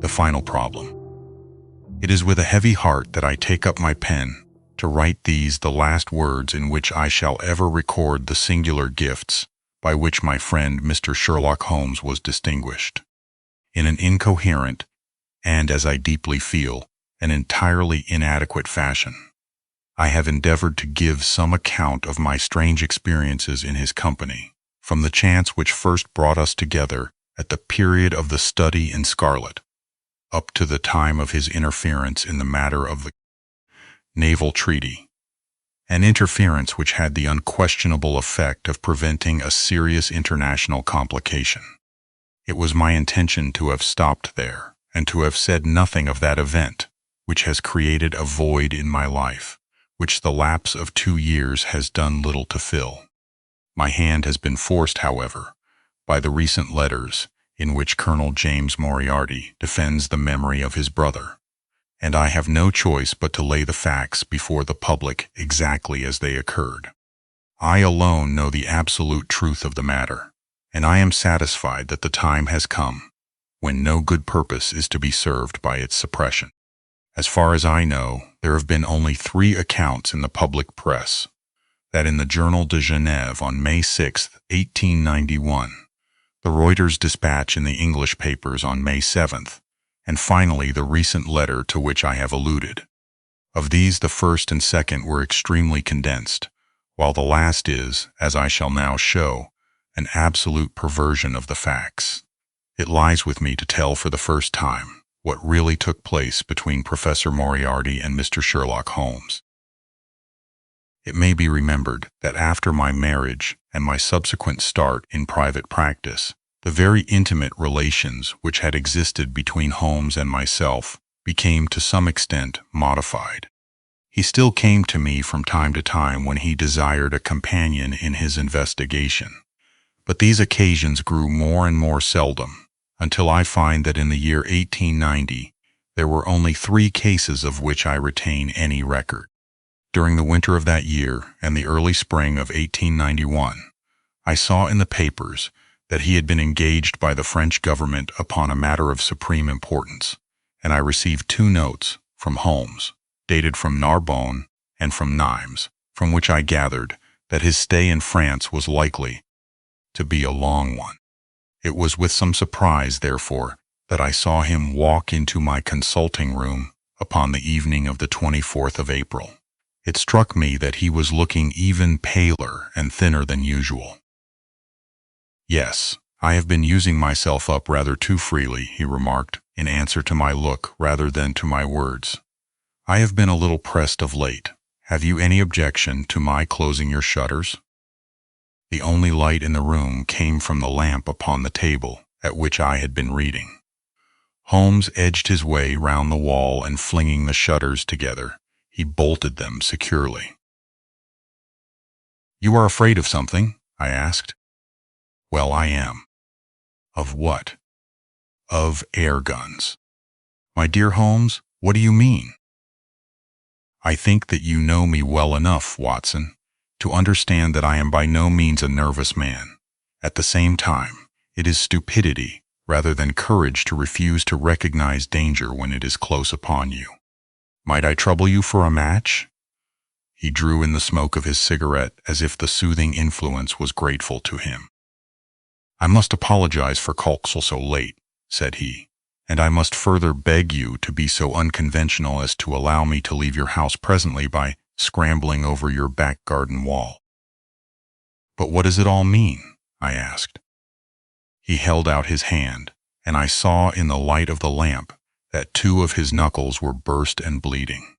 final problem. It is with a heavy heart that I take up my pen to write these the last words in which I shall ever record the singular gifts by which my friend Mr. Sherlock Holmes was distinguished. In an incoherent, and as I deeply feel, an entirely inadequate fashion, I have endeavored to give some account of my strange experiences in his company, from the chance which first brought us together at the period of the study in scarlet, up to the time of his interference in the matter of the naval treaty, an interference which had the unquestionable effect of preventing a serious international complication. It was my intention to have stopped there, and to have said nothing of that event, which has created a void in my life, which the lapse of 2 years has done little to fill. My hand has been forced, however, by the recent letters in which Colonel James Moriarty defends the memory of his brother, and I have no choice but to lay the facts before the public exactly as they occurred. I alone know the absolute truth of the matter, and I am satisfied that the time has come when no good purpose is to be served by its suppression. As far as I know, there have been only 3 accounts in the public press: that in the Journal de Genève on May 6, 1891, the Reuters dispatch in the English papers on May 7th, and finally the recent letter to which I have alluded. Of these, the first and second were extremely condensed, while the last is, as I shall now show, an absolute perversion of the facts. It lies with me to tell for the first time what really took place between Professor Moriarty and Mr. Sherlock Holmes. It may be remembered that after my marriage and my subsequent start in private practice, the very intimate relations which had existed between Holmes and myself became to some extent modified. He still came to me from time to time when he desired a companion in his investigation, but these occasions grew more and more seldom, until I find that in the year 1890 there were only 3 cases of which I retain any record. During the winter of that year and the early spring of 1891, I saw in the papers that he had been engaged by the French government upon a matter of supreme importance, and I received 2 notes from Holmes, dated from Narbonne and from Nimes, from which I gathered that his stay in France was likely to be a long one. It was with some surprise, therefore, that I saw him walk into my consulting room upon the evening of the 24th of April. It struck me that he was looking even paler and thinner than usual. "Yes, I have been using myself up rather too freely," he remarked, in answer to my look rather than to my words. "I have been a little pressed of late. Have you any objection to my closing your shutters?" The only light in the room came from the lamp upon the table at which I had been reading. Holmes edged his way round the wall, and flinging the shutters together, he bolted them securely. "You are afraid of something?" I asked. "Well, I am." "Of what?" "Of air guns." "My dear Holmes, what do you mean?" "I think that you know me well enough, Watson, to understand that I am by no means a nervous man. At the same time, it is stupidity rather than courage to refuse to recognize danger when it is close upon you. Might I trouble you for a match?" He drew in the smoke of his cigarette as if the soothing influence was grateful to him. "I must apologize for calling so late," said he, "and I must further beg you to be so unconventional as to allow me to leave your house presently by scrambling over your back garden wall." "But what does it all mean?" I asked. He held out his hand, and I saw in the light of the lamp that 2 of his knuckles were burst and bleeding.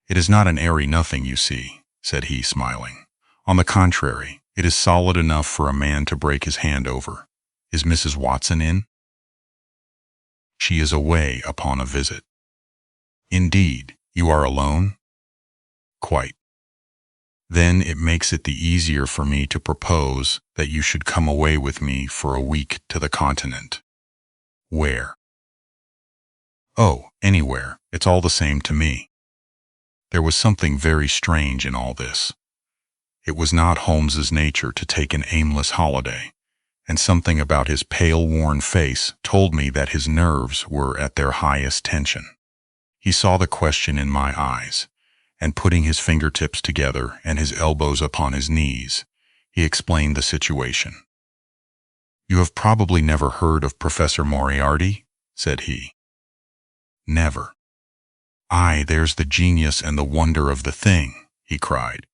"It is not an airy nothing, you see," said he, smiling. "On the contrary, it is solid enough for a man to break his hand over. Is Mrs. Watson in?" "She is away upon a visit." "Indeed, you are alone?" "Quite." "Then it makes it the easier for me to propose that you should come away with me for a week to the Continent." "Where?" "Oh, anywhere. It's all the same to me." There was something very strange in all this. It was not Holmes's nature to take an aimless holiday, and something about his pale, worn face told me that his nerves were at their highest tension. He saw the question in my eyes, and putting his fingertips together and his elbows upon his knees, he explained the situation. "You have probably never heard of Professor Moriarty?" said he. "Never." "Aye, there's the genius and the wonder of the thing," he cried.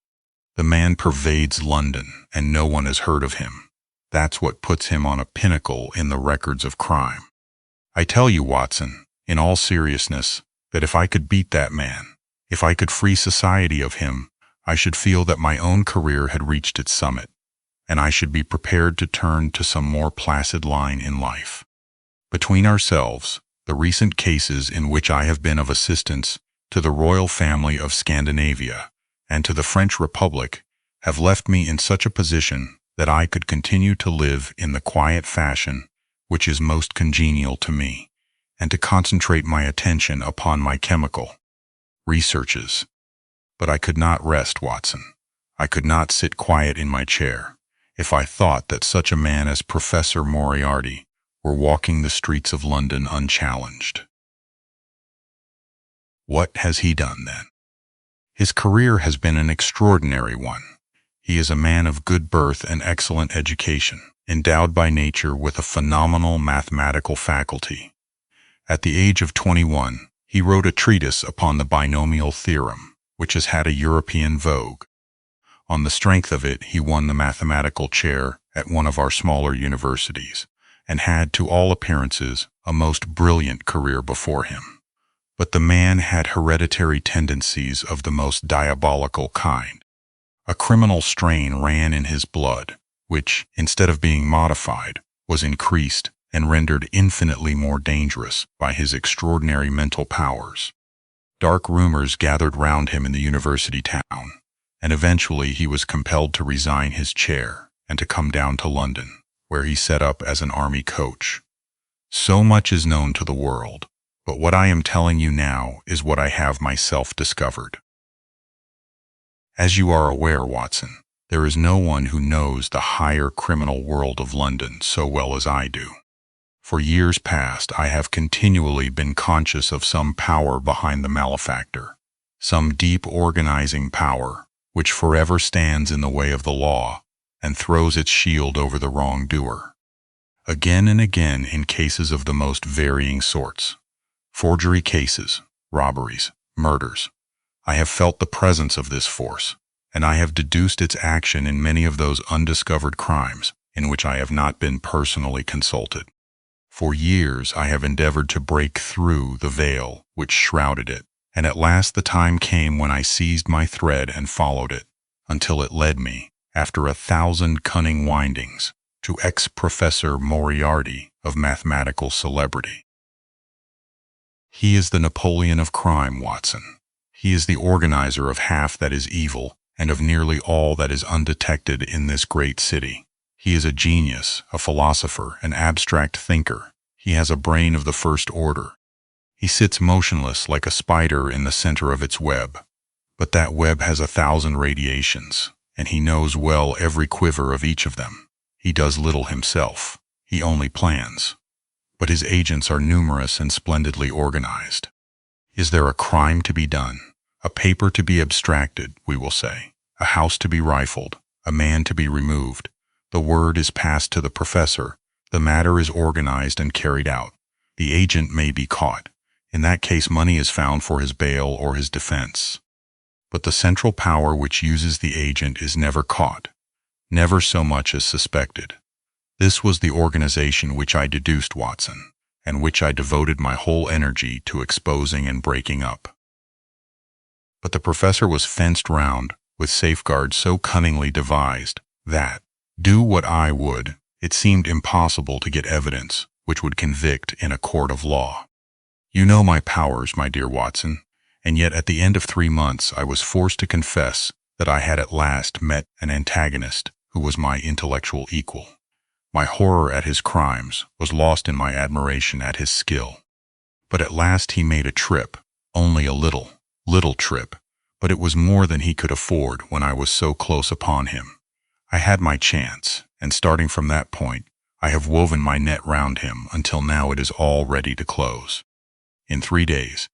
"The man pervades London, and no one has heard of him. That's what puts him on a pinnacle in the records of crime. I tell you, Watson, in all seriousness, that if I could beat that man, if I could free society of him, I should feel that my own career had reached its summit, and I should be prepared to turn to some more placid line in life. Between ourselves, the recent cases in which I have been of assistance to the royal family of Scandinavia and to the French Republic have left me in such a position that I could continue to live in the quiet fashion which is most congenial to me, and to concentrate my attention upon my chemical researches. But I could not rest, Watson. I could not sit quiet in my chair if I thought that such a man as Professor Moriarty were walking the streets of London unchallenged." "What has he done, then?" "His career has been an extraordinary one. He is a man of good birth and excellent education, endowed by nature with a phenomenal mathematical faculty. At the age of 21, he wrote a treatise upon the binomial theorem, which has had a European vogue. On the strength of it, he won the mathematical chair at one of our smaller universities, and had, to all appearances, a most brilliant career before him. But the man had hereditary tendencies of the most diabolical kind. A criminal strain ran in his blood, which, instead of being modified, was increased and rendered infinitely more dangerous by his extraordinary mental powers. Dark rumors gathered round him in the university town, and eventually he was compelled to resign his chair and to come down to London, where he set up as an army coach. So much is known to the world, but what I am telling you now is what I have myself discovered. As you are aware, Watson, there is no one who knows the higher criminal world of London so well as I do. For years past, I have continually been conscious of some power behind the malefactor, some deep organizing power which forever stands in the way of the law and throws its shield over the wrongdoer. Again and again, in cases of the most varying sorts, forgery cases, robberies, murders, I have felt the presence of this force, and I have deduced its action in many of those undiscovered crimes in which I have not been personally consulted. For years I have endeavored to break through the veil which shrouded it, and at last the time came when I seized my thread and followed it, until it led me, after 1,000 cunning windings, to ex-Professor Moriarty of mathematical celebrity. He is the Napoleon of crime, Watson. He is the organizer of half that is evil and of nearly all that is undetected in this great city. He is a genius, a philosopher, an abstract thinker. He has a brain of the first order. He sits motionless like a spider in the center of its web. But that web has 1,000 radiations, and he knows well every quiver of each of them. He does little himself. He only plans. But his agents are numerous and splendidly organized. Is there a crime to be done? A paper to be abstracted, we will say. A house to be rifled. A man to be removed. The word is passed to the professor. The matter is organized and carried out. The agent may be caught. In that case, money is found for his bail or his defense. But the central power which uses the agent is never caught, never so much as suspected. This was the organization which I deduced, Watson, and which I devoted my whole energy to exposing and breaking up. But the professor was fenced round with safeguards so cunningly devised that, do what I would, it seemed impossible to get evidence which would convict in a court of law. You know my powers, my dear Watson, and yet at the end of 3 months I was forced to confess that I had at last met an antagonist who was my intellectual equal. My horror at his crimes was lost in my admiration at his skill. But at last he made a trip, only a little trip, but it was more than he could afford when I was so close upon him. I had my chance, and starting from that point, I have woven my net round him until now it is all ready to close. In 3 days,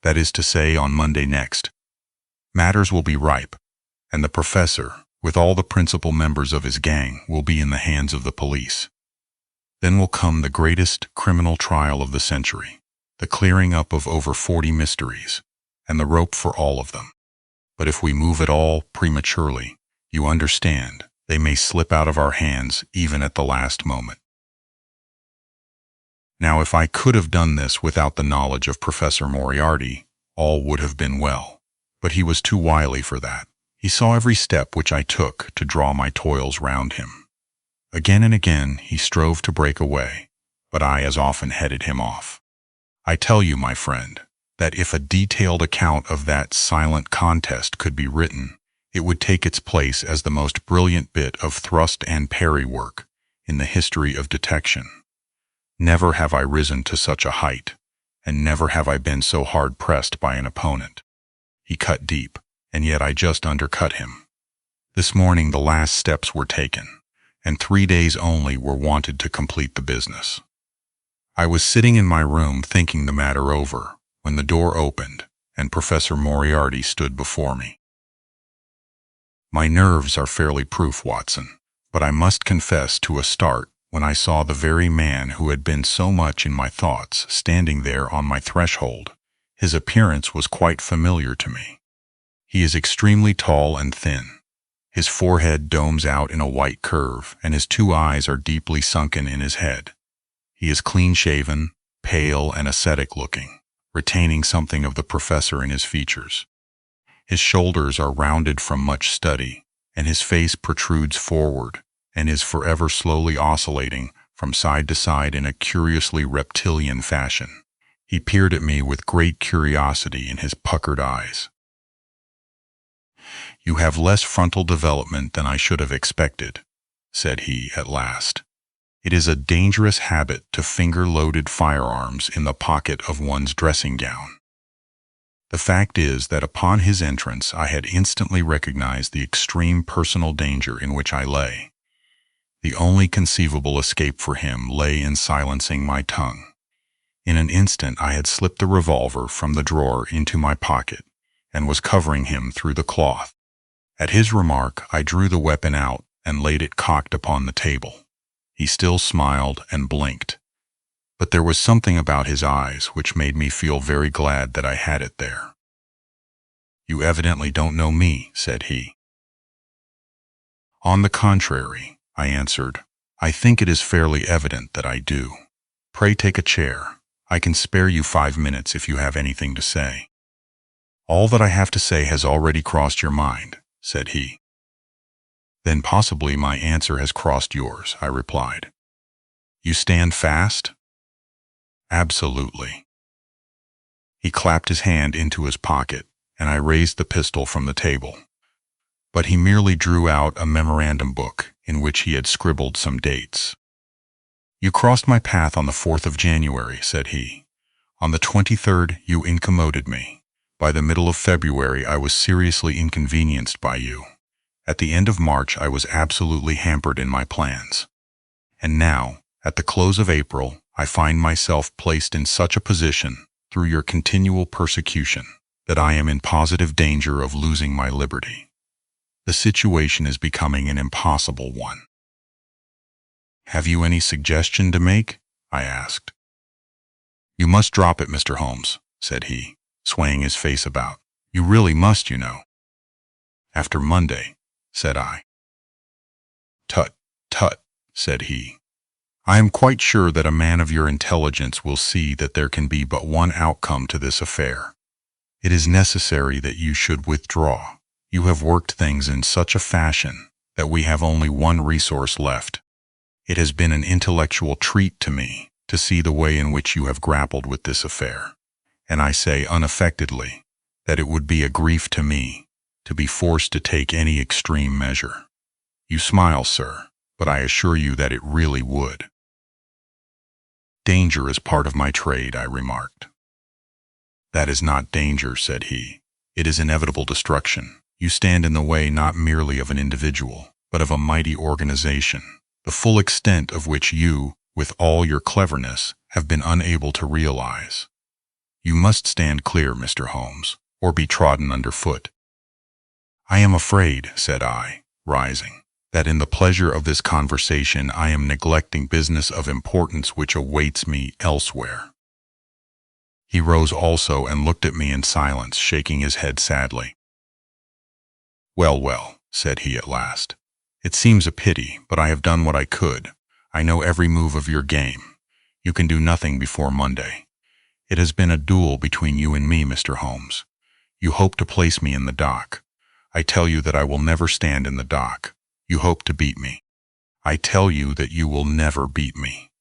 that is to say on Monday next, matters will be ripe, and the professor, with all the principal members of his gang, will be in the hands of the police. Then will come the greatest criminal trial of the century, the clearing up of over 40 mysteries, and the rope for all of them. But if we move at all prematurely, you understand, they may slip out of our hands even at the last moment. Now, if I could have done this without the knowledge of Professor Moriarty, all would have been well. But he was too wily for that. He saw every step which I took to draw my toils round him. Again and again he strove to break away, but I as often headed him off. I tell you, my friend, that if a detailed account of that silent contest could be written, it would take its place as the most brilliant bit of thrust and parry work in the history of detection. Never have I risen to such a height, and never have I been so hard pressed by an opponent. He cut deep, and yet I just undercut him. This morning the last steps were taken, and 3 days only were wanted to complete the business. I was sitting in my room thinking the matter over, when the door opened, and Professor Moriarty stood before me. My nerves are fairly proof, Watson, but I must confess to a start when I saw the very man who had been so much in my thoughts standing there on my threshold. His appearance was quite familiar to me. He is extremely tall and thin. His forehead domes out in a white curve, and his 2 eyes are deeply sunken in his head. He is clean-shaven, pale and ascetic-looking, retaining something of the professor in his features. His shoulders are rounded from much study, and his face protrudes forward, and is forever slowly oscillating from side to side in a curiously reptilian fashion. He peered at me with great curiosity in his puckered eyes. "You have less frontal development than I should have expected," said he at last. "It is a dangerous habit to finger loaded firearms in the pocket of one's dressing gown." The fact is that upon his entrance I had instantly recognized the extreme personal danger in which I lay. The only conceivable escape for him lay in silencing my tongue. In an instant I had slipped the revolver from the drawer into my pocket, and was covering him through the cloth. At his remark I drew the weapon out and laid it cocked upon the table. He still smiled and blinked, but there was something about his eyes which made me feel very glad that I had it there. "You evidently don't know me," said he. "On the contrary," I answered, "I think it is fairly evident that I do. Pray take a chair. I can spare you 5 minutes if you have anything to say." "All that I have to say has already crossed your mind," said he. "Then possibly my answer has crossed yours," I replied. "You stand fast?" "Absolutely." He clapped his hand into his pocket, and I raised the pistol from the table. But he merely drew out a memorandum book in which he had scribbled some dates. "You crossed my path on the 4th of January, said he. "On the 23rd you incommoded me. By the middle of February I was seriously inconvenienced by you. At the end of March I was absolutely hampered in my plans. And now, at the close of April, I find myself placed in such a position, through your continual persecution, that I am in positive danger of losing my liberty. The situation is becoming an impossible one." "Have you any suggestion to make?" I asked. "You must drop it, Mr. Holmes," said he, swaying his face about. "You really must, you know." "After Monday," said I. "Tut, tut," said he. "I am quite sure that a man of your intelligence will see that there can be but one outcome to this affair. It is necessary that you should withdraw. You have worked things in such a fashion that we have only one resource left. It has been an intellectual treat to me to see the way in which you have grappled with this affair, and I say unaffectedly that it would be a grief to me to be forced to take any extreme measure. You smile, sir, but I assure you that it really would." "Danger is part of my trade," I remarked. "That is not danger," said he. "It is inevitable destruction. You stand in the way not merely of an individual, but of a mighty organization. the full extent of which you, with all your cleverness, have been unable to realize. You must stand clear, Mr. Holmes, or be trodden underfoot." "I am afraid," said I, rising, "that in the pleasure of this conversation I am neglecting business of importance which awaits me elsewhere." He rose also and looked at me in silence, shaking his head sadly. "Well, well," said he at last, "it seems a pity, but I have done what I could. I know every move of your game. You can do nothing before Monday. It has been a duel between you and me, Mr. Holmes. You hope to place me in the dock. I tell you that I will never stand in the dock. You hope to beat me. I tell you that you will never beat me.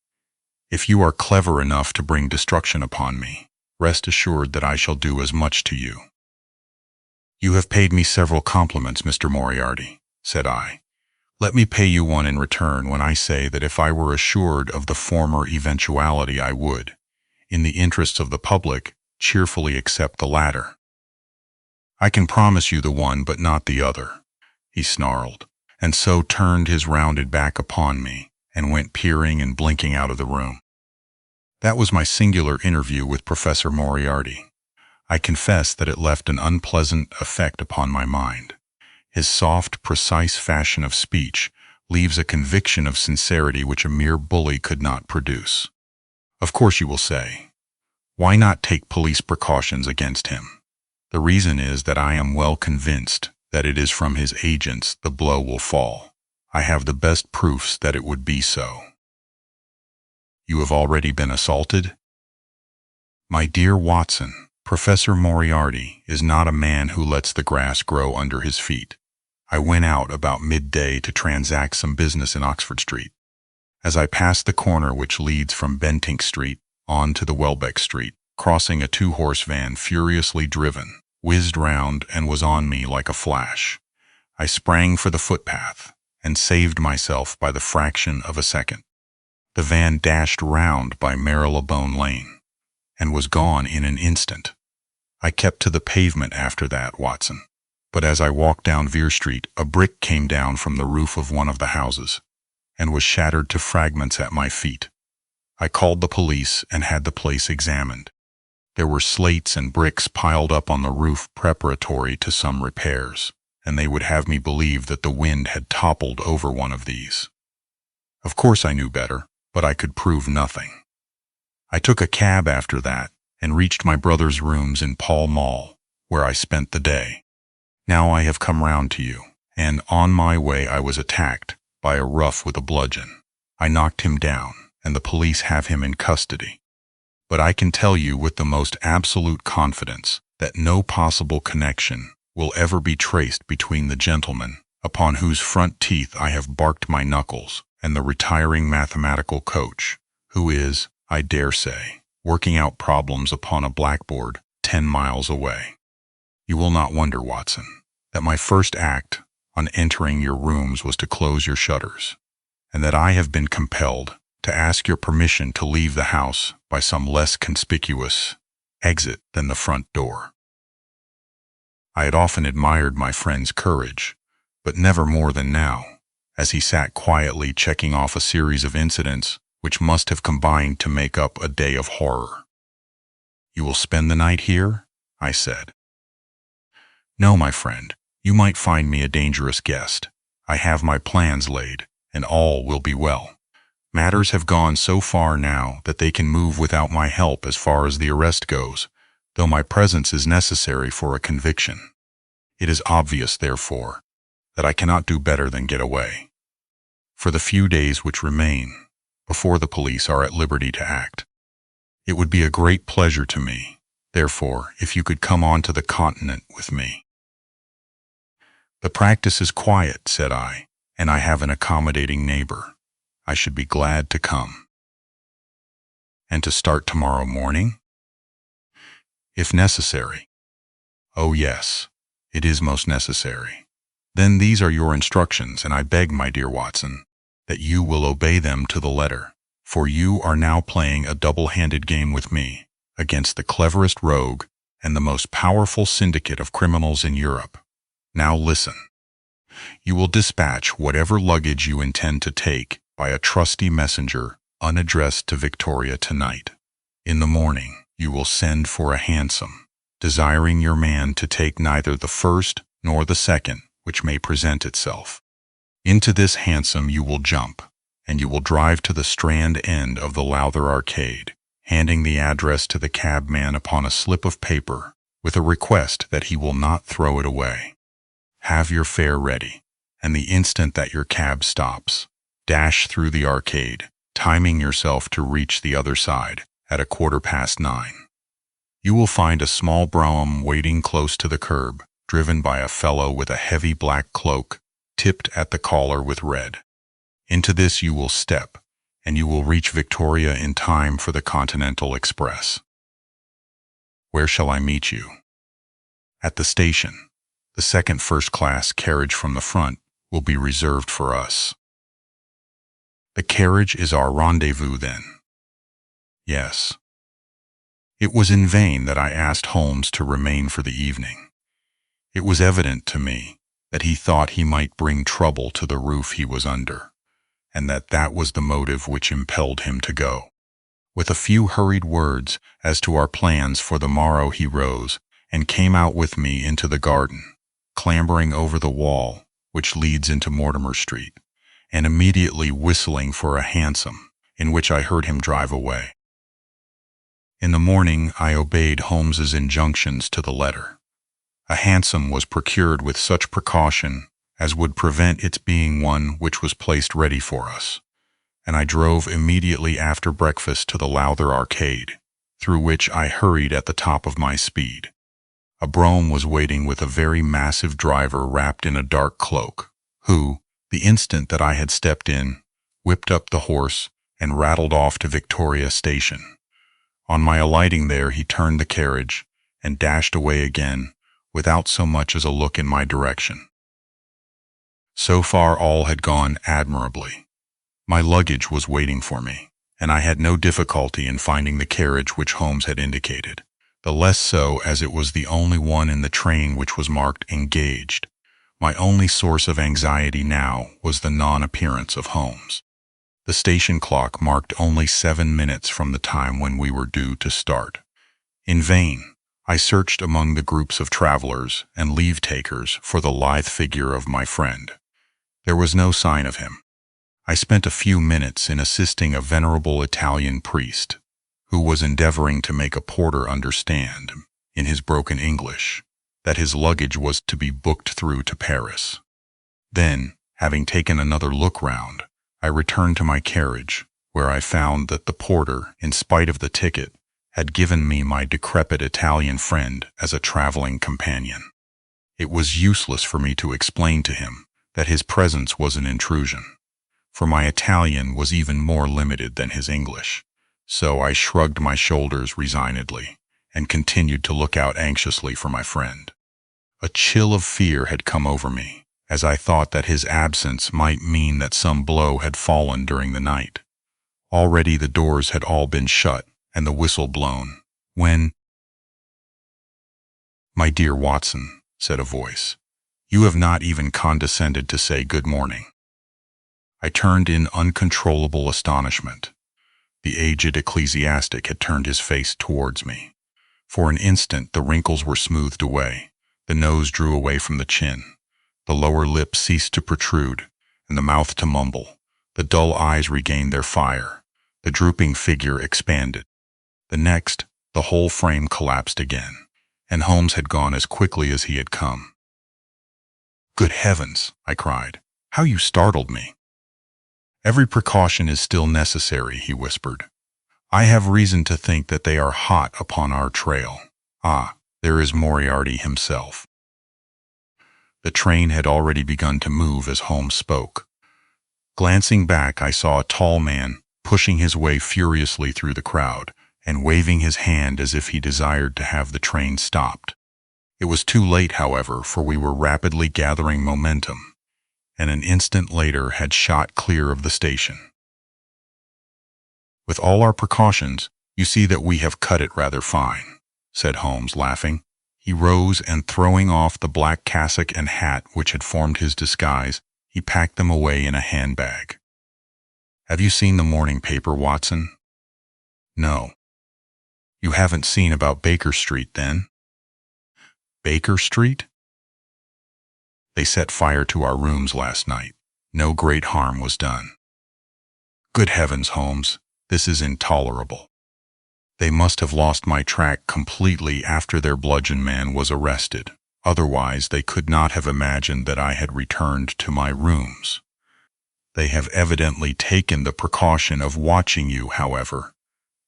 If you are clever enough to bring destruction upon me, rest assured that I shall do as much to you." "You have paid me several compliments, Mr. Moriarty," said I. "Let me pay you one in return when I say that if I were assured of the former eventuality I would, in the interests of the public, cheerfully accept the latter." "I can promise you the one but not the other," he snarled, and so turned his rounded back upon me and went peering and blinking out of the room. That was my singular interview with Professor Moriarty. I confess that it left an unpleasant effect upon my mind. His soft, precise fashion of speech leaves a conviction of sincerity which a mere bully could not produce. Of course you will say, why not take police precautions against him? The reason is that I am well convinced that it is from his agents the blow will fall. I have the best proofs that it would be so. You have already been assaulted? My dear Watson, Professor Moriarty is not a man who lets the grass grow under his feet. I went out about midday to transact some business in Oxford Street. As I passed the corner which leads from Bentinck Street on to the Welbeck Street, crossing a two-horse van furiously driven, whizzed round and was on me like a flash. I sprang for the footpath and saved myself by the fraction of a second. The van dashed round by Marylebone Lane and was gone in an instant. I kept to the pavement after that, Watson. But as I walked down Vere Street, a brick came down from the roof of one of the houses and was shattered to fragments at my feet. I called the police and had the place examined. There were slates and bricks piled up on the roof preparatory to some repairs, and they would have me believe that the wind had toppled over one of these. Of course I knew better, but I could prove nothing. I took a cab after that and reached my brother's rooms in Pall Mall, where I spent the day. Now I have come round to you, and on my way I was attacked by a rough with a bludgeon. I knocked him down, and the police have him in custody. But I can tell you with the most absolute confidence that no possible connection will ever be traced between the gentleman upon whose front teeth I have barked my knuckles and the retiring mathematical coach, who is, I dare say, working out problems upon a blackboard 10 miles away. You will not wonder, Watson, that my first act on entering your rooms was to close your shutters, and that I have been compelled to ask your permission to leave the house by some less conspicuous exit than the front door. I had often admired my friend's courage, but never more than now, as he sat quietly checking off a series of incidents which must have combined to make up a day of horror. "You will spend the night here?" I said. "No, my friend, you might find me a dangerous guest. I have my plans laid, and all will be well. Matters have gone so far now that they can move without my help as far as the arrest goes, though my presence is necessary for a conviction. It is obvious, therefore, that I cannot do better than get away. For the few days which remain, before the police are at liberty to act, it would be a great pleasure to me, therefore, if you could come on to the continent with me." "The practice is quiet," said I, "and I have an accommodating neighbor. I should be glad to come." "And to start tomorrow morning?" "If necessary." "Oh yes, it is most necessary. Then these are your instructions, and I beg, my dear Watson, that you will obey them to the letter, for you are now playing a double-handed game with me against the cleverest rogue and the most powerful syndicate of criminals in Europe. Now listen. You will dispatch whatever luggage you intend to take by a trusty messenger unaddressed to Victoria tonight. In the morning, you will send for a hansom, desiring your man to take neither the first nor the second which may present itself. Into this hansom you will jump, and you will drive to the Strand end of the Lowther Arcade, handing the address to the cabman upon a slip of paper, with a request that he will not throw it away. Have your fare ready, and the instant that your cab stops, dash through the arcade, timing yourself to reach the other side at 9:15. You will find a small brougham waiting close to the curb, driven by a fellow with a heavy black cloak, tipped at the collar with red. Into this you will step, and you will reach Victoria in time for the Continental Express. Where shall I meet you? At the station. The second first-class carriage from the front will be reserved for us. The carriage is our rendezvous, then? Yes. It was in vain that I asked Holmes to remain for the evening. It was evident to me that he thought he might bring trouble to the roof he was under, and that was the motive which impelled him to go. With a few hurried words as to our plans for the morrow, he rose and came out with me into the garden, clambering over the wall which leads into Mortimer Street, and immediately whistling for a hansom, in which I heard him drive away. In the morning I obeyed Holmes's injunctions to the letter. A hansom was procured with such precaution as would prevent its being one which was placed ready for us, and I drove immediately after breakfast to the Lowther Arcade, through which I hurried at the top of my speed. A brougham was waiting with a very massive driver wrapped in a dark cloak, who, the instant that I had stepped in, whipped up the horse and rattled off to Victoria Station. On my alighting there, he turned the carriage and dashed away again, without so much as a look in my direction. So far all had gone admirably. My luggage was waiting for me, and I had no difficulty in finding the carriage which Holmes had indicated, the less so as it was the only one in the train which was marked engaged. My only source of anxiety now was the non-appearance of Holmes. The station clock marked only 7 minutes from the time when we were due to start. In vain, I searched among the groups of travelers and leave-takers for the lithe figure of my friend. There was no sign of him. I spent a few minutes in assisting a venerable Italian priest, who was endeavoring to make a porter understand, in his broken English, that his luggage was to be booked through to Paris. Then, having taken another look round, I returned to my carriage, where I found that the porter, in spite of the ticket, had given me my decrepit Italian friend as a traveling companion. It was useless for me to explain to him that his presence was an intrusion, for my Italian was even more limited than his English, so I shrugged my shoulders resignedly and continued to look out anxiously for my friend. A chill of fear had come over me, as I thought that his absence might mean that some blow had fallen during the night. Already the doors had all been shut and the whistle blown, when— "My dear Watson," said a voice, "you have not even condescended to say good morning." I turned in uncontrollable astonishment. The aged ecclesiastic had turned his face towards me. For an instant the wrinkles were smoothed away, the nose drew away from the chin, the lower lip ceased to protrude, and the mouth to mumble. The dull eyes regained their fire, the drooping figure expanded. The next, the whole frame collapsed again, and Holmes had gone as quickly as he had come. "Good heavens!" I cried. "How you startled me!" "Every precaution is still necessary," he whispered. "I have reason to think that they are hot upon our trail. Ah, there is Moriarty himself." The train had already begun to move as Holmes spoke. Glancing back, I saw a tall man pushing his way furiously through the crowd and waving his hand as if he desired to have the train stopped. It was too late, however, for we were rapidly gathering momentum, and an instant later had shot clear of the station. "With all our precautions, you see that we have cut it rather fine," said Holmes, laughing. He rose and, throwing off the black cassock and hat which had formed his disguise, he packed them away in a handbag. Have you seen the morning paper, Watson? No. You haven't seen about Baker Street, then? Baker Street? They set fire to our rooms last night. No great harm was done. Good heavens, Holmes, this is intolerable. They must have lost my track completely after their bludgeon man was arrested. Otherwise, they could not have imagined that I had returned to my rooms. They have evidently taken the precaution of watching you, however,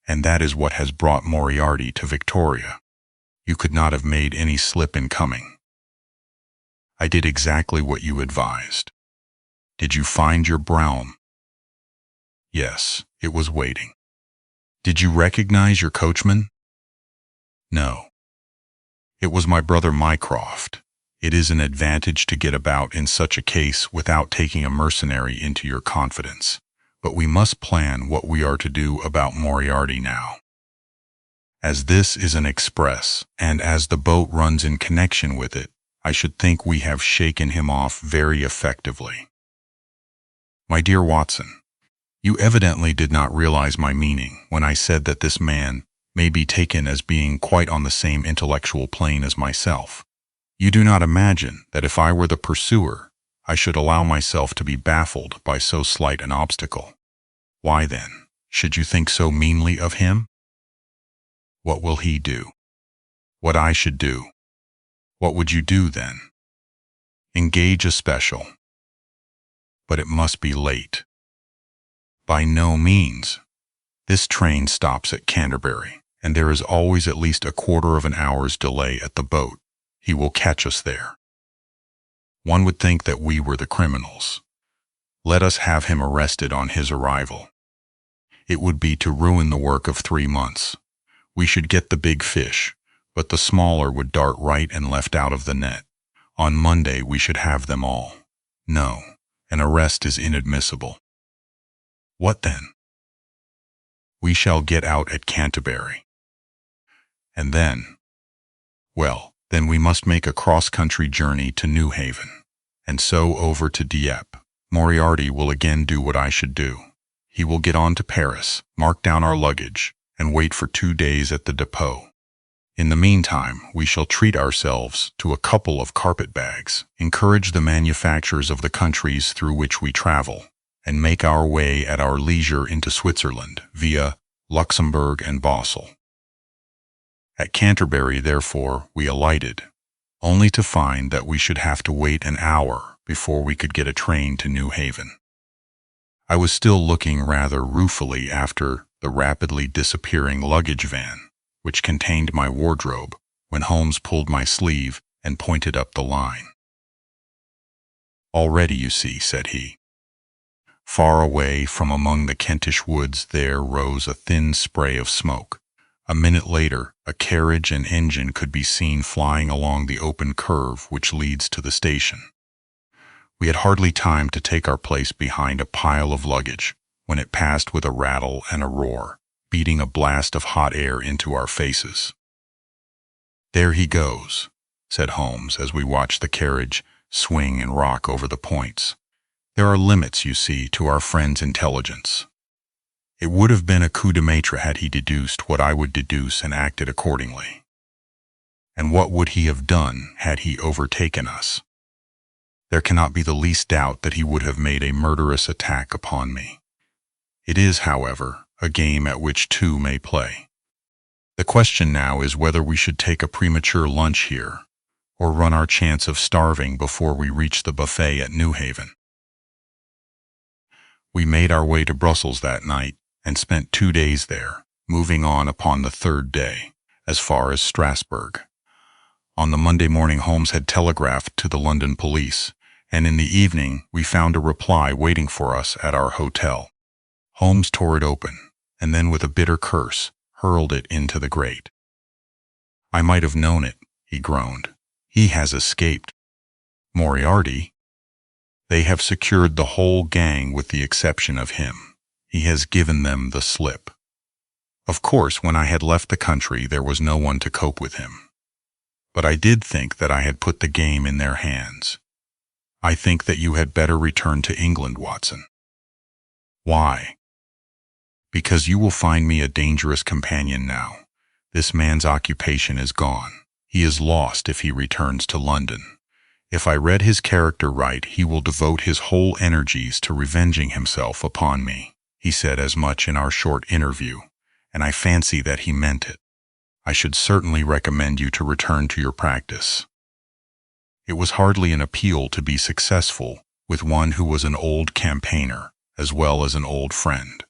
and that is what has brought Moriarty to Victoria. You could not have made any slip in coming. I did exactly what you advised. Did you find your brougham? Yes, it was waiting. Did you recognize your coachman? No. It was my brother Mycroft. It is an advantage to get about in such a case without taking a mercenary into your confidence. But we must plan what we are to do about Moriarty now. As this is an express, and as the boat runs in connection with it, I should think we have shaken him off very effectively. My dear Watson, you evidently did not realize my meaning when I said that this man may be taken as being quite on the same intellectual plane as myself. You do not imagine that if I were the pursuer, I should allow myself to be baffled by so slight an obstacle. Why then, should you think so meanly of him? What will he do? What I should do? What would you do then? Engage a special. But it must be late. By no means. This train stops at Canterbury, and there is always at least a quarter of an hour's delay at the boat. He will catch us there. One would think that we were the criminals. Let us have him arrested on his arrival. It would be to ruin the work of 3 months. We should get the big fish, but the smaller would dart right and left out of the net. On Monday we should have them all. No, an arrest is inadmissible. What then? We shall get out at Canterbury. And then, well, then we must make a cross-country journey to Newhaven, and so over to Dieppe. Moriarty will again do what I should do. He will get on to Paris, mark down our luggage, and wait for 2 days at the depot. In the meantime, we shall treat ourselves to a couple of carpet-bags, encourage the manufactures of the countries through which we travel, and make our way at our leisure into Switzerland via Luxembourg and Basel. At Canterbury, therefore, we alighted, only to find that we should have to wait an hour before we could get a train to Newhaven. I was still looking rather ruefully after the rapidly disappearing luggage van, which contained my wardrobe, when Holmes pulled my sleeve and pointed up the line. "Already, you see," said he. Far away from among the Kentish woods there rose a thin spray of smoke. A minute later, a carriage and engine could be seen flying along the open curve which leads to the station. We had hardly time to take our place behind a pile of luggage when it passed with a rattle and a roar, beating a blast of hot air into our faces. "There he goes," said Holmes as we watched the carriage swing and rock over the points. "There are limits, you see, to our friend's intelligence. It would have been a coup de maître had he deduced what I would deduce and acted accordingly. And what would he have done had he overtaken us? There cannot be the least doubt that he would have made a murderous attack upon me. It is, however, a game at which two may play. The question now is whether we should take a premature lunch here, or run our chance of starving before we reach the buffet at Newhaven. We made our way to Brussels that night, and spent 2 days there, moving on upon the 3rd day, as far as Strasbourg. On the Monday morning Holmes had telegraphed to the London police, and in the evening we found a reply waiting for us at our hotel. Holmes tore it open, and then with a bitter curse, hurled it into the grate. "I might have known it," he groaned. "He has escaped. Moriarty? They have secured the whole gang with the exception of him. He has given them the slip. Of course, when I had left the country, there was no one to cope with him. But I did think that I had put the game in their hands. I think that you had better return to England, Watson." Why? Because you will find me a dangerous companion now. This man's occupation is gone. He is lost if he returns to London. If I read his character right, he will devote his whole energies to revenging himself upon me. He said as much in our short interview, and I fancy that he meant it. I should certainly recommend you to return to your practice. It was hardly an appeal to be successful with one who was an old campaigner as well as an old friend.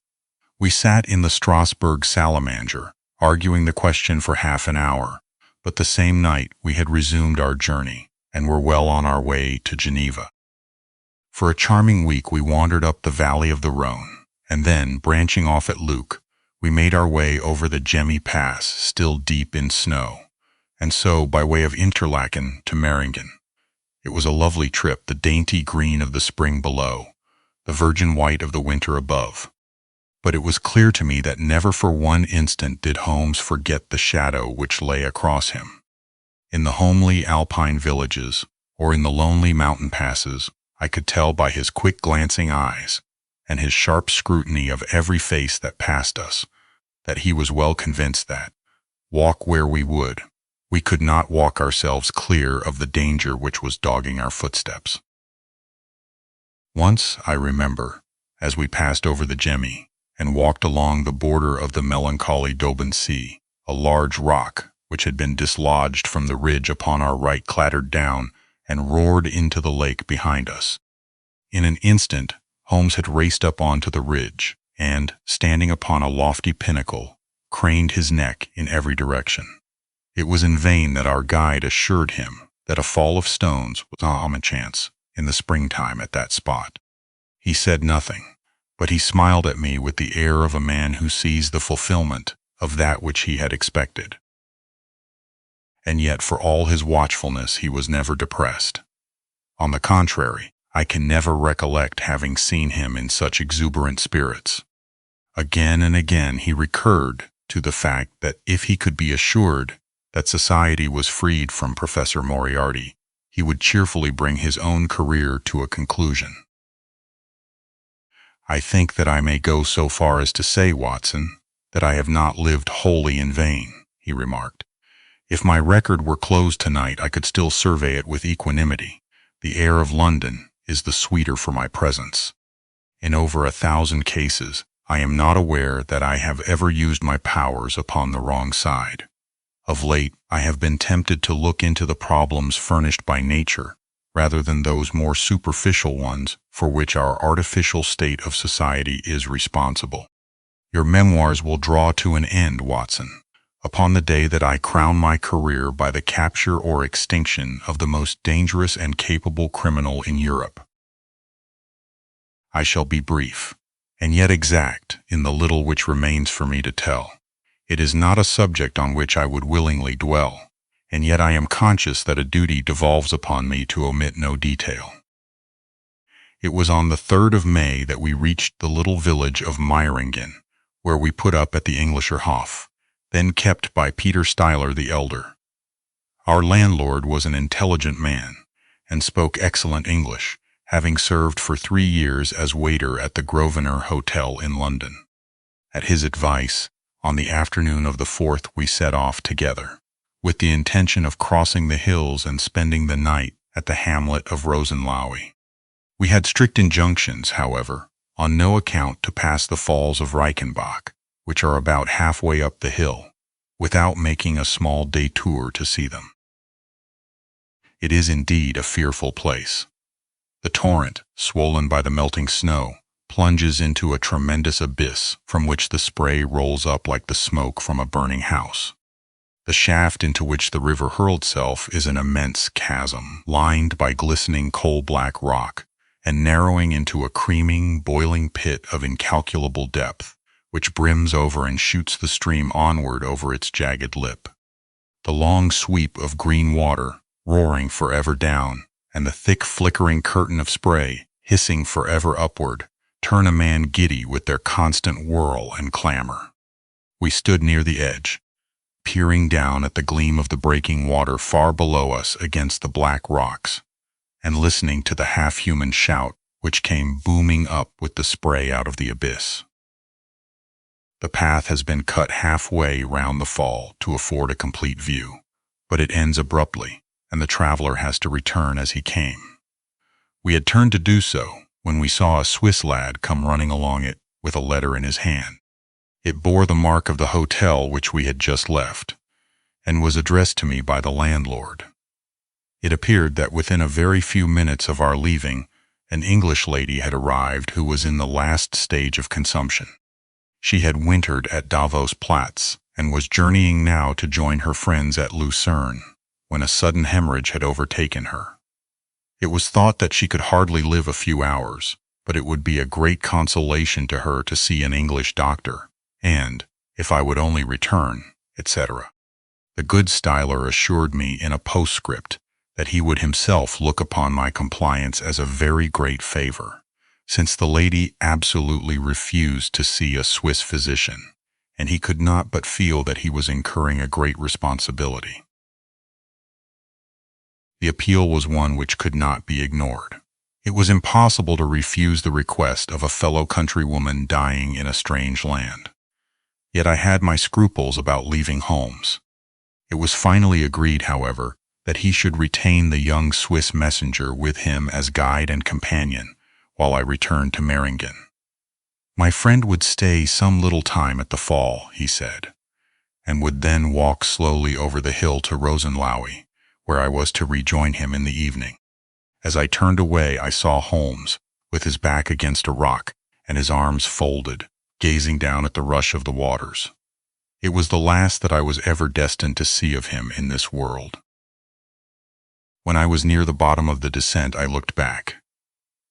We sat in the Strasbourg Salamander, arguing the question for half an hour, but the same night we had resumed our journey and were well on our way to Geneva. For a charming week we wandered up the valley of the Rhone, and then, branching off at Luc, we made our way over the Gemmi Pass, still deep in snow, and so by way of Interlaken to Meiringen. It was a lovely trip, the dainty green of the spring below, the virgin white of the winter above. But it was clear to me that never for one instant did Holmes forget the shadow which lay across him. In the homely alpine villages, or in the lonely mountain passes, I could tell by his quick glancing eyes and his sharp scrutiny of every face that passed us, that he was well convinced that, walk where we would, we could not walk ourselves clear of the danger which was dogging our footsteps. Once, I remember, as we passed over the Gemmi and walked along the border of the melancholy Doben Sea, a large rock which had been dislodged from the ridge upon our right clattered down and roared into the lake behind us. In an instant, Holmes had raced up onto the ridge and, standing upon a lofty pinnacle, craned his neck in every direction. It was in vain that our guide assured him that a fall of stones was a chance in the springtime at that spot. He said nothing, but he smiled at me with the air of a man who sees the fulfillment of that which he had expected. And yet, for all his watchfulness, he was never depressed. On the contrary, I can never recollect having seen him in such exuberant spirits. Again and again he recurred to the fact that if he could be assured that society was freed from Professor Moriarty, he would cheerfully bring his own career to a conclusion. I think that I may go so far as to say, Watson, that I have not lived wholly in vain, he remarked. If my record were closed tonight, I could still survey it with equanimity. The air of London is the sweeter for my presence. In over 1,000 cases, I am not aware that I have ever used my powers upon the wrong side. Of late, I have been tempted to look into the problems furnished by nature, rather than those more superficial ones for which our artificial state of society is responsible. Your memoirs will draw to an end, Watson, upon the day that I crown my career by the capture or extinction of the most dangerous and capable criminal in Europe. I shall be brief, and yet exact in the little which remains for me to tell. It is not a subject on which I would willingly dwell, and yet I am conscious that a duty devolves upon me to omit no detail. It was on the 3rd of May that we reached the little village of Meiringen, where we put up at the Englischer Hof, then kept by Peter Steiler the elder. Our landlord was an intelligent man, and spoke excellent English, having served for 3 years as waiter at the Grosvenor Hotel in London. At his advice, on the afternoon of the 4th we set off together, with the intention of crossing the hills and spending the night at the hamlet of Rosenlaui. We had strict injunctions, however, on no account to pass the falls of Reichenbach, which are about halfway up the hill, without making a small détour to see them. It is indeed a fearful place. The torrent, swollen by the melting snow, plunges into a tremendous abyss from which the spray rolls up like the smoke from a burning house. The shaft into which the river hurled itself is an immense chasm, lined by glistening coal-black rock, and narrowing into a creaming, boiling pit of incalculable depth, which brims over and shoots the stream onward over its jagged lip. The long sweep of green water, roaring forever down, and the thick flickering curtain of spray, hissing forever upward, turn a man giddy with their constant whirl and clamor. We stood near the edge, peering down at the gleam of the breaking water far below us against the black rocks, and listening to the half-human shout which came booming up with the spray out of the abyss. The path has been cut halfway round the fall to afford a complete view, but it ends abruptly, and the traveler has to return as he came. We had turned to do so when we saw a Swiss lad come running along it with a letter in his hand. It bore the mark of the hotel which we had just left, and was addressed to me by the landlord. It appeared that within a very few minutes of our leaving, an English lady had arrived who was in the last stage of consumption. She had wintered at Davos Platz and was journeying now to join her friends at Lucerne, when a sudden hemorrhage had overtaken her. It was thought that she could hardly live a few hours, but it would be a great consolation to her to see an English doctor, and, if I would only return, etc. The good Styler assured me in a postscript that he would himself look upon my compliance as a very great favor, since the lady absolutely refused to see a Swiss physician, and he could not but feel that he was incurring a great responsibility. The appeal was one which could not be ignored. It was impossible to refuse the request of a fellow countrywoman dying in a strange land. Yet I had my scruples about leaving Holmes. It was finally agreed, however, that he should retain the young Swiss messenger with him as guide and companion while I returned to Meiringen. My friend would stay some little time at the fall, he said, and would then walk slowly over the hill to Rosenlaui, where I was to rejoin him in the evening. As I turned away, I saw Holmes, with his back against a rock and his arms folded, gazing down at the rush of the waters. It was the last that I was ever destined to see of him in this world. When I was near the bottom of the descent, I looked back.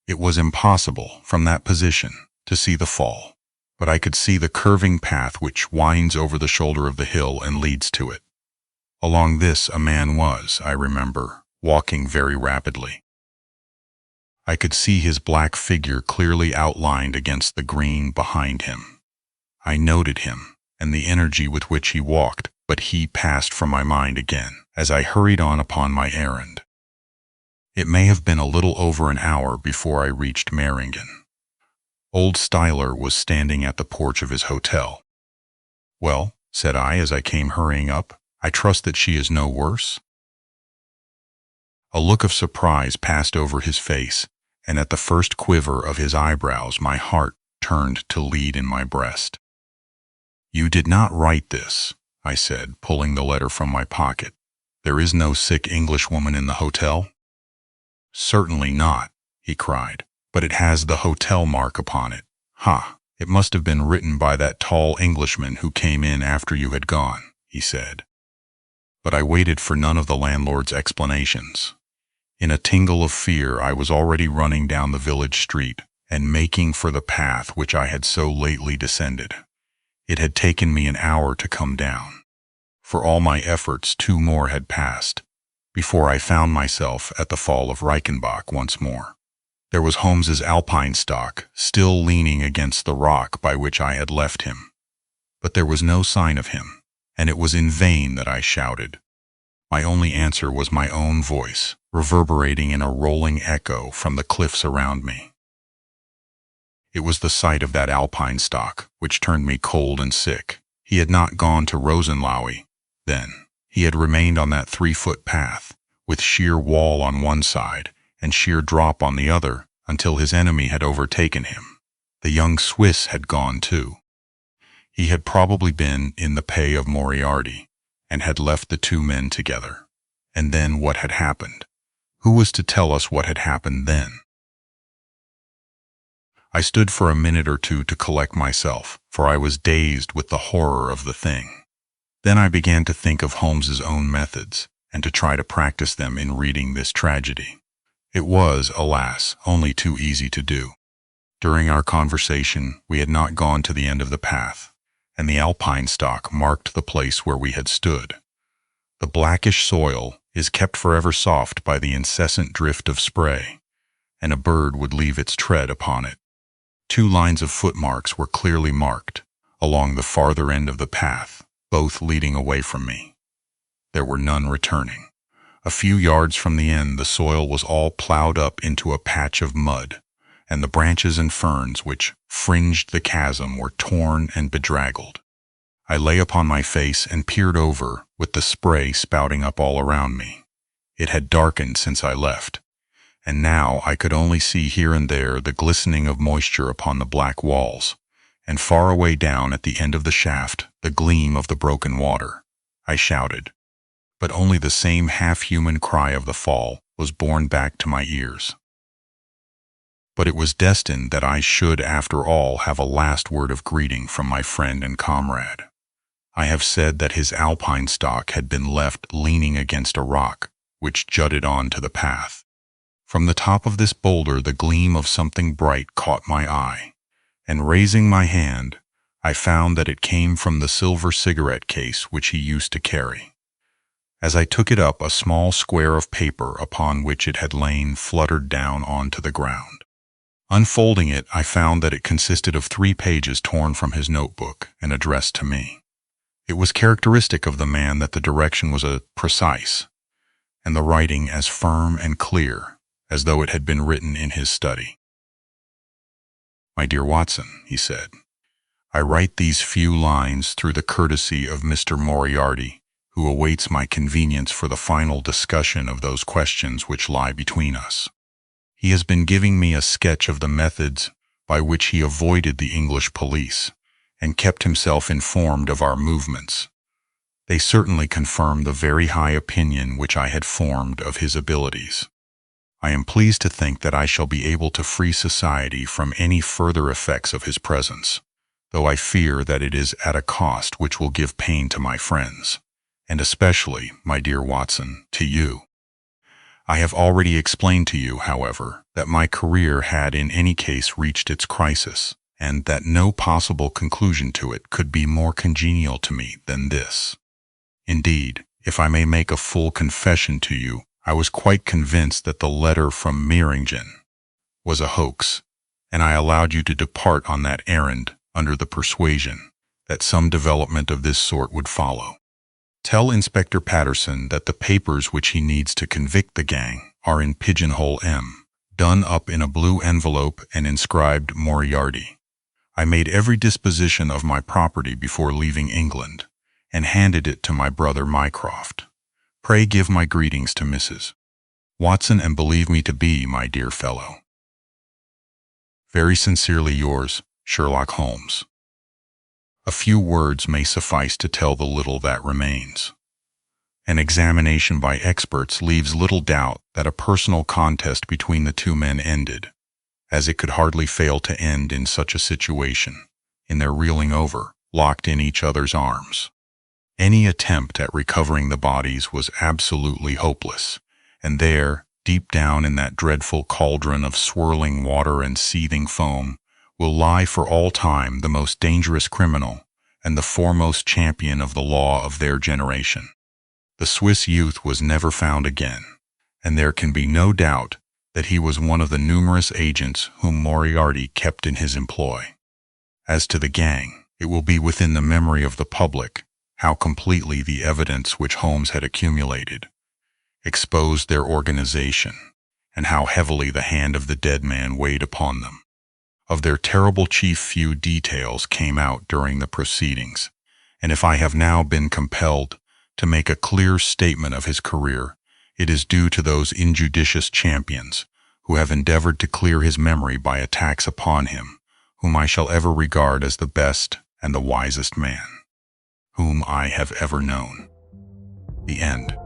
It was impossible, from that position, to see the fall, but I could see the curving path which winds over the shoulder of the hill and leads to it. Along this a man was, I remember, walking very rapidly. I could see his black figure clearly outlined against the green behind him. I noted him, and the energy with which he walked, but he passed from my mind again, as I hurried on upon my errand. It may have been a little over an hour before I reached Meiringen. Old Styler was standing at the porch of his hotel. "Well," said I as I came hurrying up, "I trust that she is no worse?" A look of surprise passed over his face, and at the first quiver of his eyebrows my heart turned to lead in my breast. "You did not write this," I said, pulling the letter from my pocket. "There is no sick Englishwoman in the hotel?" "Certainly not," he cried, "but it has the hotel mark upon it. Ha! It must have been written by that tall Englishman who came in after you had gone," he said. But I waited for none of the landlord's explanations. In a tingle of fear, I was already running down the village street and making for the path which I had so lately descended. It had taken me an hour to come down. For all my efforts, 2 more had passed before I found myself at the fall of Reichenbach once more. There was Holmes's alpine-stock still leaning against the rock by which I had left him. But there was no sign of him, and it was in vain that I shouted. My only answer was my own voice, reverberating in a rolling echo from the cliffs around me. It was the sight of that alpine-stock which turned me cold and sick. He had not gone to Rosenlaui, then. He had remained on that 3-foot path, with sheer wall on one side and sheer drop on the other, until his enemy had overtaken him. The young Swiss had gone too. He had probably been in the pay of Moriarty, and had left the 2 men together. And then what had happened? Who was to tell us what had happened then? I stood for a minute or two to collect myself, for I was dazed with the horror of the thing. Then I began to think of Holmes's own methods, and to try to practice them in reading this tragedy. It was, alas, only too easy to do. During our conversation, we had not gone to the end of the path, and the alpine-stock marked the place where we had stood. The blackish soil is kept forever soft by the incessant drift of spray, and a bird would leave its tread upon it. 2 lines of footmarks were clearly marked, along the farther end of the path, both leading away from me. There were none returning. A few yards from the end, the soil was all plowed up into a patch of mud, and the branches and ferns which fringed the chasm were torn and bedraggled. I lay upon my face and peered over, with the spray spouting up all around me. It had darkened since I left, and now I could only see here and there the glistening of moisture upon the black walls, and far away down at the end of the shaft the gleam of the broken water. I shouted, but only the same half-human cry of the fall was borne back to my ears. But it was destined that I should after all have a last word of greeting from my friend and comrade. I have said that his alpine stock had been left leaning against a rock, which jutted on to the path. From the top of this boulder the gleam of something bright caught my eye, and raising my hand, I found that it came from the silver cigarette case which he used to carry. As I took it up, a small square of paper upon which it had lain fluttered down onto the ground. Unfolding it, I found that it consisted of 3 pages torn from his notebook and addressed to me. It was characteristic of the man that the direction was precise, and the writing as firm and clear as though it had been written in his study. "My dear Watson," he said, "I write these few lines through the courtesy of Mr. Moriarty, who awaits my convenience for the final discussion of those questions which lie between us. He has been giving me a sketch of the methods by which he avoided the English police, and kept himself informed of our movements. They certainly confirm the very high opinion which I had formed of his abilities. I am pleased to think that I shall be able to free society from any further effects of his presence, though I fear that it is at a cost which will give pain to my friends, and especially, my dear Watson, to you. I have already explained to you, however, that my career had in any case reached its crisis, and that no possible conclusion to it could be more congenial to me than this. Indeed, if I may make a full confession to you, I was quite convinced that the letter from Meiringen was a hoax, and I allowed you to depart on that errand under the persuasion that some development of this sort would follow. Tell Inspector Patterson that the papers which he needs to convict the gang are in Pigeonhole M, done up in a blue envelope and inscribed Moriarty. I made every disposition of my property before leaving England, and handed it to my brother Mycroft. Pray give my greetings to Mrs. Watson, and believe me to be, my dear fellow, very sincerely yours, Sherlock Holmes. A few words may suffice to tell the little that remains. An examination by experts leaves little doubt that a personal contest between the 2 men ended, as it could hardly fail to end in such a situation, in their reeling over, locked in each other's arms. Any attempt at recovering the bodies was absolutely hopeless, and there, deep down in that dreadful cauldron of swirling water and seething foam, will lie for all time the most dangerous criminal and the foremost champion of the law of their generation. The Swiss youth was never found again, and there can be no doubt that he was one of the numerous agents whom Moriarty kept in his employ. As to the gang, it will be within the memory of the public how completely the evidence which Holmes had accumulated exposed their organization, and how heavily the hand of the dead man weighed upon them. Of their terrible chief few details came out during the proceedings, and if I have now been compelled to make a clear statement of his career, it is due to those injudicious champions who have endeavored to clear his memory by attacks upon him, whom I shall ever regard as the best and the wisest man whom I have ever known. The end.